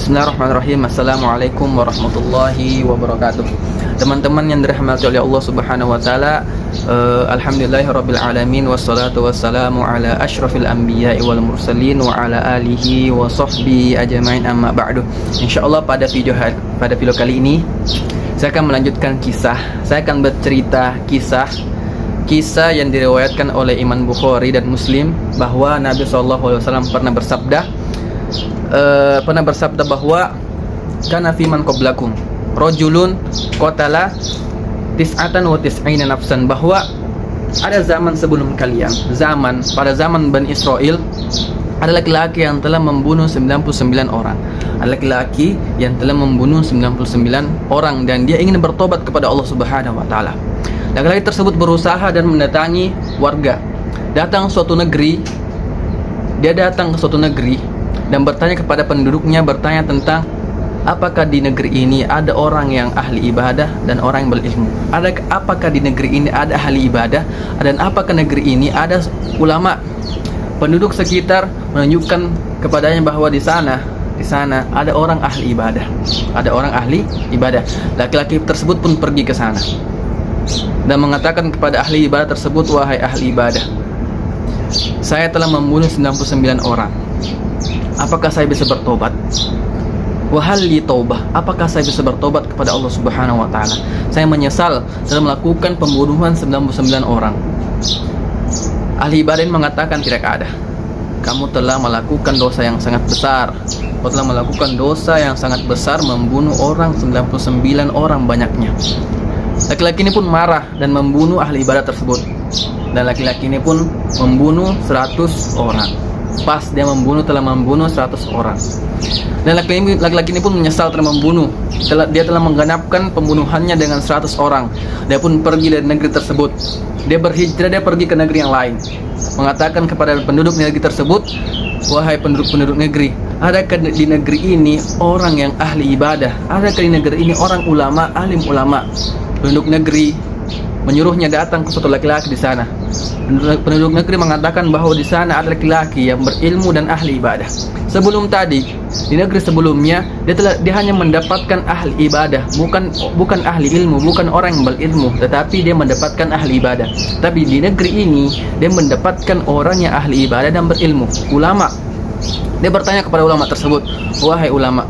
Bismillahirrahmanirrahim. Assalamualaikum warahmatullahi wabarakatuh. Teman-teman yang dirahmati oleh Allah Subhanahu wa taala, alhamdulillahirabbil alamin wassalatu wassalamu ala asyrafil anbiya'i wal mursalin wa ala alihi wa sahbihi ajmain, amma ba'du. Insyaallah pada video kali ini saya akan melanjutkan kisah. Saya akan bercerita kisah yang diriwayatkan oleh Imam Bukhari dan Muslim bahwa Nabi SAW pernah bersabda bahwa kana fi man qablakum rajulun qatala tis'atan wa tis'ina nafsan, bahwa ada zaman sebelum kalian, pada zaman Bani Israel, ada laki-laki yang telah membunuh 99 orang. Ada laki-laki yang telah membunuh 99 orang dan dia ingin bertobat kepada Allah Subhanahu wa taala. Laki-laki tersebut berusaha dan mendatangi warga. Dia datang ke suatu negeri dan bertanya kepada penduduknya, bertanya tentang apakah di negeri ini ada orang yang ahli ibadah dan orang yang berilmu. Apakah di negeri ini ada ahli ibadah dan apakah negeri ini ada ulama. Penduduk sekitar menunjukkan kepadanya bahwa di sana ada orang ahli ibadah. Ada orang ahli ibadah. Laki-laki tersebut pun pergi ke sana dan mengatakan kepada ahli ibadah tersebut, wahai ahli ibadah, saya telah membunuh 99 orang. Apakah saya bisa bertobat? Wahal li taubah, apakah saya bisa bertobat kepada Allah Subhanahu wa taala? Saya menyesal telah melakukan pembunuhan 99 orang. Ahli ibadah mengatakan, tidak ada. Kamu telah melakukan dosa yang sangat besar. Kau telah melakukan dosa yang sangat besar, membunuh orang 99 orang banyaknya. Laki-laki ini pun marah dan membunuh ahli ibadah tersebut. Dan laki-laki ini pun membunuh 100 orang. Pas dia telah membunuh 100 orang. Dan laki-laki ini pun menyesal telah membunuh. Dia telah menggenapkan pembunuhannya dengan 100 orang. Dia pun pergi dari negeri tersebut. Dia berhijrah, dia pergi ke negeri yang lain. Mengatakan kepada penduduk negeri tersebut, wahai penduduk negeri, adakah di negeri ini orang yang ahli ibadah? Adakah di negeri ini orang ulama, alim ulama? Penduduk negeri menyuruhnya datang ke suatu laki-laki di sana. Penduduk negeri mengatakan bahwa di sana ada laki-laki yang berilmu dan ahli ibadah. Sebelum tadi, di negeri sebelumnya dia hanya mendapatkan ahli ibadah, bukan ahli ilmu, bukan orang yang berilmu, tetapi dia mendapatkan ahli ibadah. Tapi di negeri ini dia mendapatkan orang yang ahli ibadah dan berilmu, ulama. Dia bertanya kepada ulama tersebut, wahai ulama,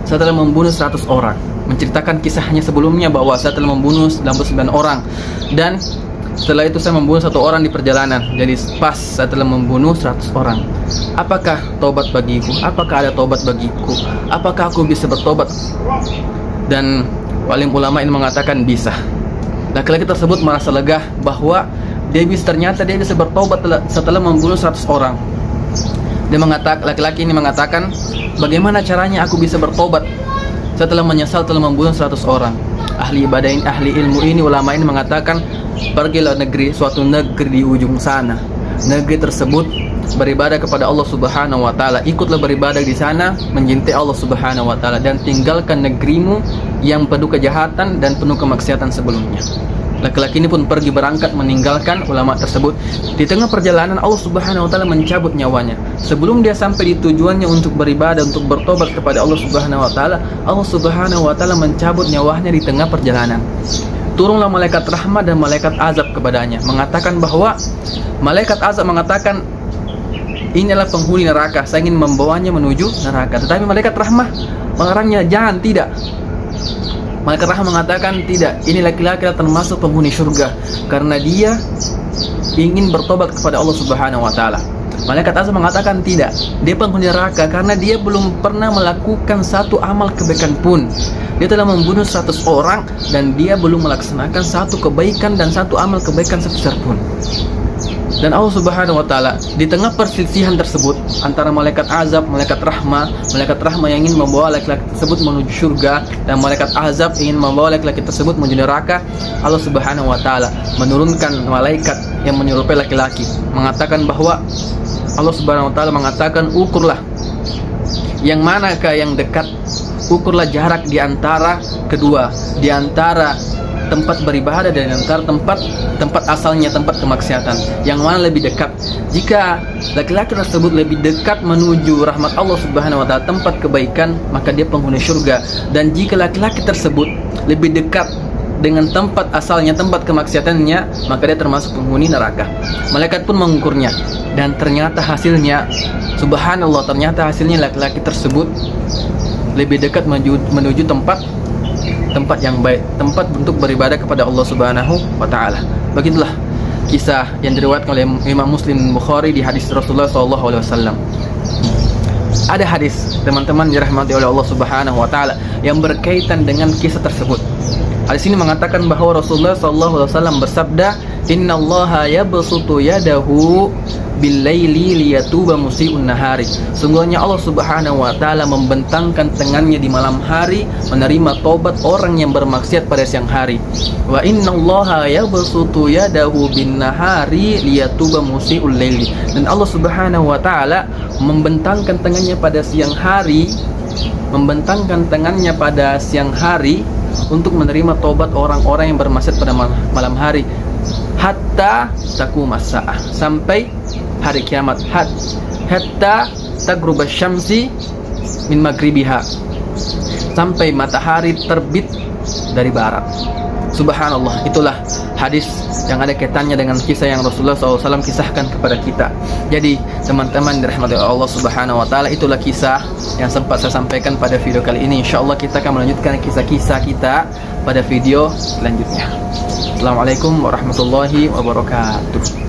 saya telah membunuh 100 orang. Menceritakan kisahnya sebelumnya bahwa saya telah membunuh 99 orang dan setelah itu saya membunuh 1 orang di perjalanan. Jadi pas saya telah membunuh 100 orang. Apakah tobat bagiku? Apakah ada tobat bagiku? Apakah aku bisa bertobat? Dan alim ulama ini mengatakan bisa. Laki-laki tersebut merasa lega bahwa ternyata dia bisa bertobat setelah membunuh 100 orang. Laki-laki ini mengatakan, bagaimana caranya aku bisa bertobat? Saya telah menyesal telah membunuh 100 orang. Ahli ibadah ini, ahli ilmu ini, ulama ini mengatakan, pergilah suatu negeri di ujung sana. Negeri tersebut beribadah kepada Allah Subhanahu wa taala. Ikutlah beribadah di sana, mencintai Allah Subhanahu wa taala, dan tinggalkan negerimu yang penuh kejahatan dan penuh kemaksiatan sebelumnya. Laki-laki ini pun pergi berangkat meninggalkan ulama tersebut. Di tengah perjalanan Allah Subhanahu wa taala mencabut nyawanya. Sebelum dia sampai di tujuannya untuk beribadah, untuk bertobat kepada Allah Subhanahu wa taala, Allah Subhanahu wa taala mencabut nyawanya di tengah perjalanan. Turunlah malaikat rahmat dan malaikat azab kepadanya, mengatakan bahwa malaikat azab mengatakan, inilah penghuni neraka, saya ingin membawanya menuju neraka. Tetapi malaikat rahmah melarangnya, jangan, tidak. Malaikat rahmat mengatakan, tidak, ini laki-laki termasuk penghuni surga karena dia ingin bertobat kepada Allah Subhanahu wa taala. Malaikat azab mengatakan, tidak, dia penghuni neraka karena dia belum pernah melakukan satu amal kebaikan pun. Dia telah membunuh 100 orang dan dia belum melaksanakan satu kebaikan dan satu amal kebaikan sebesar pun. Dan Allah Subhanahu wa taala di tengah perselisihan tersebut antara malaikat azab, malaikat rahmah yang ingin membawa laki-laki tersebut menuju surga dan malaikat azab ingin membawa laki-laki tersebut menuju neraka, Allah Subhanahu wa taala menurunkan malaikat yang menyerupai laki-laki, mengatakan bahwa Allah Subhanahu wa taala mengatakan, ukurlah yang manakah yang dekat, ukurlah jarak di antara kedua, di antara tempat beribadah dan antara tempat asalnya tempat kemaksiatan, yang mana lebih dekat? Jika laki-laki tersebut lebih dekat menuju rahmat Allah Subhanahu wa taala, tempat kebaikan, maka dia penghuni surga. Dan jika laki-laki tersebut lebih dekat dengan tempat asalnya tempat kemaksiatannya, maka dia termasuk penghuni neraka. Malaikat pun mengukurnya, dan ternyata hasilnya, subhanallah, ternyata hasilnya laki-laki tersebut lebih dekat menuju tempat yang baik, tempat untuk beribadah kepada Allah Subhanahu wa taala. Begitulah kisah yang diriwayatkan oleh Imam Muslim Bukhari di hadis Rasulullah SAW. Ada hadis, teman-teman, dirahmati oleh Allah Subhanahu wa taala, yang berkaitan dengan kisah tersebut. Hadis ini mengatakan bahwa Rasulullah SAW bersabda, "Innallaha yabsutu yadahu bil-laili liyatuba musii'un nahari." Sungguhnya Allah Subhanahu wa taala membentangkan tangannya di malam hari menerima tobat orang yang bermaksiat pada siang hari. Wa innallaha yabsutu yadahu bin-nahari liyatuba musii'ul laili. Dan Allah Subhanahu wa taala membentangkan tangannya pada siang hari, untuk menerima tobat orang-orang yang bermaksiat pada malam hari, hatta taqumas saah, sampai hari kiamat, hatta taghrubasy syamsi min maghribiha, sampai matahari terbit dari barat. Subhanallah, itulah hadis yang ada kaitannya dengan kisah yang Rasulullah SAW kisahkan kepada kita. Jadi teman-teman dirahmati Allah Subhanahu wa taala, itulah kisah yang sempat saya sampaikan pada video kali ini. Insyaallah kita akan melanjutkan kisah-kisah kita pada video selanjutnya. Assalamualaikum warahmatullahi wabarakatuh.